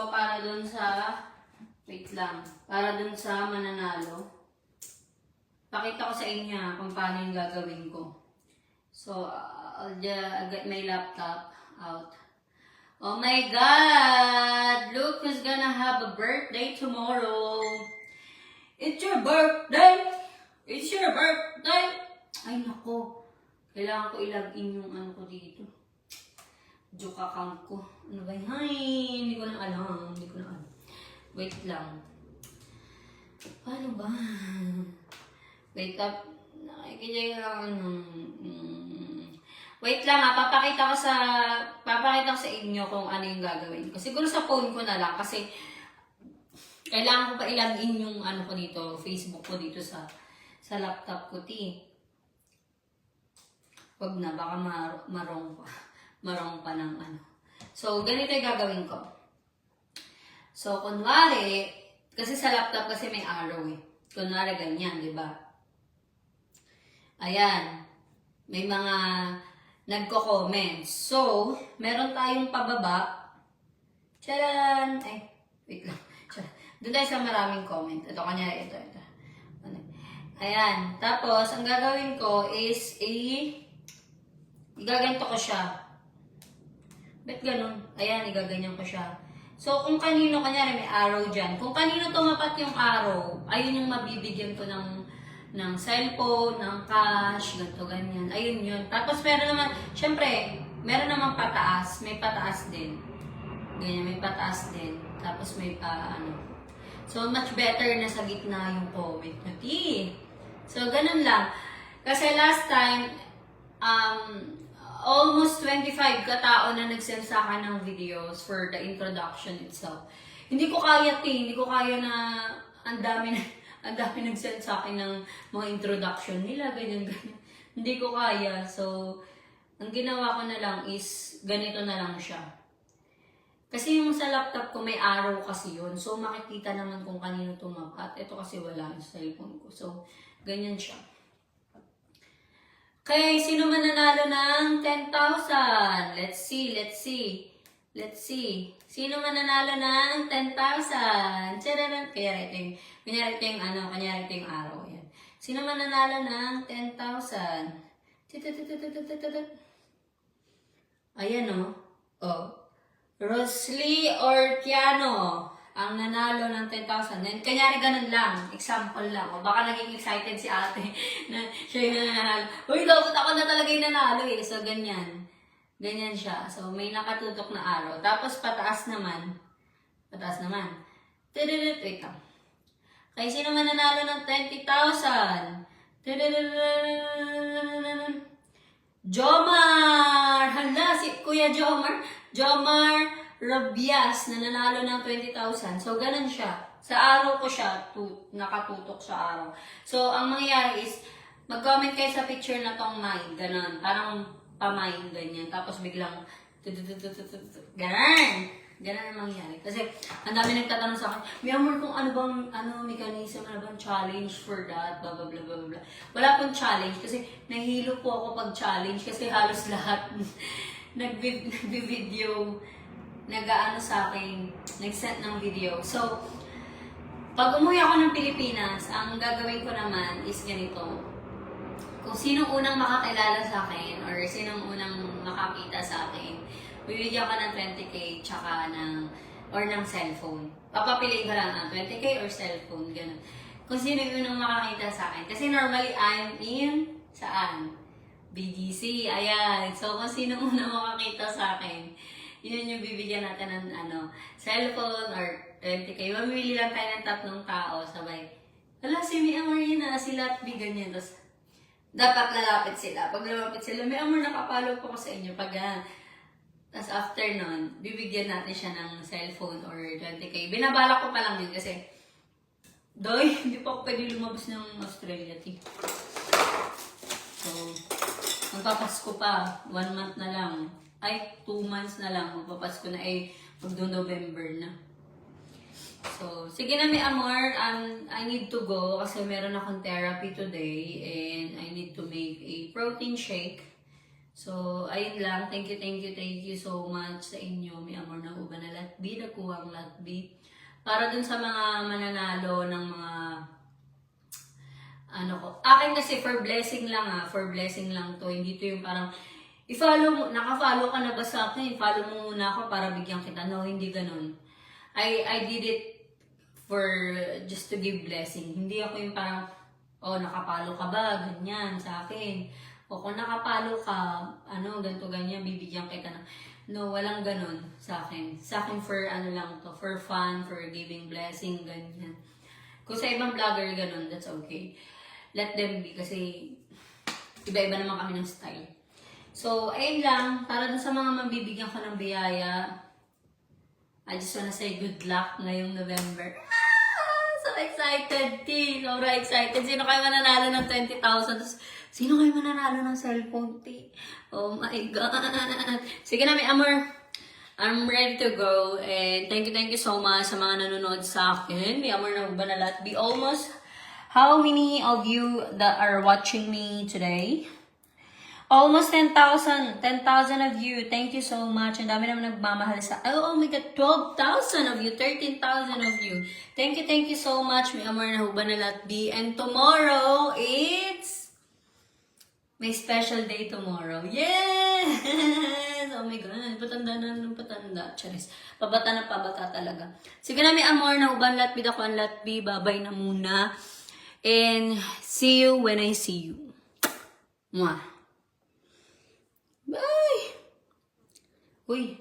ko para dun sa, wait lang, para dun sa mananalo. Pakita ko sa inyo kung paano yung gagawin ko. So, I'll get my laptop out. Oh my God! Look who's gonna have a birthday tomorrow. It's your birthday! It's your birthday! Ay nako, kailangan ko i-log in yung ano ko dito. Joke account ko. Ano ba yun? Ay, hindi ko na alam. Hindi ko na alam. Wait lang. Paano ba? Wait up. Nakikita lang. Wait lang ha. Papakita ko sa inyo kung ano yung gagawin ko. Siguro sa phone ko na lang. Kasi kailangan ko pa i-login yung ano ko dito. Facebook ko dito sa laptop ko. Wag na. Baka marong pa. Marong pa ng ano. So, ganito yung gagawin ko. So, kunwari, kasi sa laptop kasi may arrow eh. Kunwari ganyan, di ba? Ayan. May mga nagko-comment. So, meron tayong pababa. Tcharan! Ay, wait lang. Doon tayo sa maraming comment. Ito, kanya, ito. Ayan. Tapos, ang gagawin ko is igaganto ko siya. Ba't ganun? Ayan, igaganyan ko siya. So, kung kanino, kanyari may arrow dyan. Kung kanino tumapat yung arrow, ayun yung mabibigyan ko ng cellphone, ng cash, ganito, ganyan. Ayun yun. Tapos meron naman, syempre, meron naman pataas. May pataas din. Ganyan, may pataas din. Tapos may ano. So, much better na sa gitna yung comment nyo. So, ganun lang. Kasi last time, almost 25 katao na nag-send sa akin ng videos for the introduction itself. Hindi ko kaya, hindi ko kaya na ang dami nag-send sa akin ng mga introduction nila, ganyan. Hindi ko kaya. So, ang ginawa ko na lang is, ganito na lang siya. Kasi yung sa laptop ko, may arrow kasi yun. So, makikita naman kung kanino tumapat. Ito kasi wala yung cellphone ko. So, ganyan siya. Okay, sino man nanalo ng 10,000? Let's see. Sino man nanalo ng 10,000? Tcharan! Kaya ito yung araw. Yan. Sino man nanalo ng 10,000? Ayan o. Oh. Rosly Ortiano ang nanalo ng 10,000. Kanyari ganun lang. Example lang. O baka naging excited si ate na siya yung nanalo. Uy, dapat ako na talaga yung nanalo eh. So, ganyan. Ganyan siya. So, may nakatutok na araw. Tapos, pataas naman. Wait lang. Kaya sino man nanalo ng 20,000? Jomar! Hala, si Kuya Jomar. Jomar Rabias na nanalo ng 20,000. So, ganun siya. Sa araw ko siya, nakatutok sa araw. So, ang mangyayari is, mag-comment kayo sa picture na tong mine. Ganun. Parang pamine, ganyan. Tapos biglang, ganun. Ganun ang mangyayari. Kasi, ang dami nagtatanong sa akin, may amor kung ano bang, mechanism, ano bang challenge for that, blah, blah, blah, blah, blah. Wala pong challenge kasi nahihilo po ako pag challenge kasi halos lahat nag-video, nag-ano sa akin, nag-send ng video. So, pag umuwi ako ng Pilipinas, ang gagawin ko naman is ganito. Kung sinong unang makakilala sa akin or sinong unang makakita sa akin, bibigyan ka ng 20k tsaka ng cellphone. Papapiliin ko lang 20k or cellphone, ganun. Kung sino yung unang makakita sa akin. Kasi normally, I'm in, saan? BGC, ayan. So, kung sino unang makakita sa akin, yun yung bibigyan natin ng cellphone or 20k. Mamili lang tayo ng 3 tao, sabay. Wala, si May Amor yun na, si Latby, ganyan. Tapos, dapat lalapit sila. Pag lumapit sila, May Amor, nakapalo po ko sa inyo. Pag, tapos after nun, bibigyan natin siya ng cellphone or 20k. Binabalak ko pa lang yun kasi, doy, hindi pa ako pwede lumabas ng Australia, So, magpapasko pa. 1 month na lang. Ay, 2 months na lang. Magpapasko na magdo-November na. So, sige na May Amor. I need to go kasi meron akong therapy today and I need to make a protein shake. So, ayun lang. Thank you so much sa inyo. May amor na uban na latbi, nagkuhang latbi. Para dun sa mga mananalo ng mga ano ko. Akin kasi for blessing lang for blessing lang to. Hindi to yung parang i-follow mo, naka-follow ka na ba sa akin? Follow mo muna ako para bigyan kita. No, hindi ganun. I did it for just to give blessing. Hindi ako yung parang, oh, nakapalo ka ba? Ganyan sa akin. O kung nakapalo ka, ano, ganito, ganyan, bibigyan kita ng... No, walang ganun sa akin. Sa akin for ano lang to, for fun, for giving blessing, ganyan. Kung sa ibang vlogger ganun, that's okay. Let them be kasi iba-iba naman kami ng style. So, ayun lang. Para dun sa mga mabibigyan ko ng biyaya, I just wanna say good luck ngayong November. So excited, T. Sobrang excited. Sino kayo mananalo ng 20,000? Sino kayo mananalo ng cellphone, T? Oh my God. Sige na, may amor. I'm ready to go. And thank you so much sa mga nanonood sa akin. May amor na ba na lahat? Be almost... How many of you that are watching me today? Almost 10,000. 10,000 of you. Thank you so much. Ang dami naman nagmamahal sa... Oh my God. 12,000 of you. 13,000 of you. Thank you so much. May amor na huban na latbi. And tomorrow, it's... May special day tomorrow. Yes! Oh my God. Patanda na ng patanda. Charis. Pabata na pabata talaga. Sige na, may amor na huban latbi. Ako ang latbi. Babay na muna. And see you when I see you. Mwah. Bye! Uy,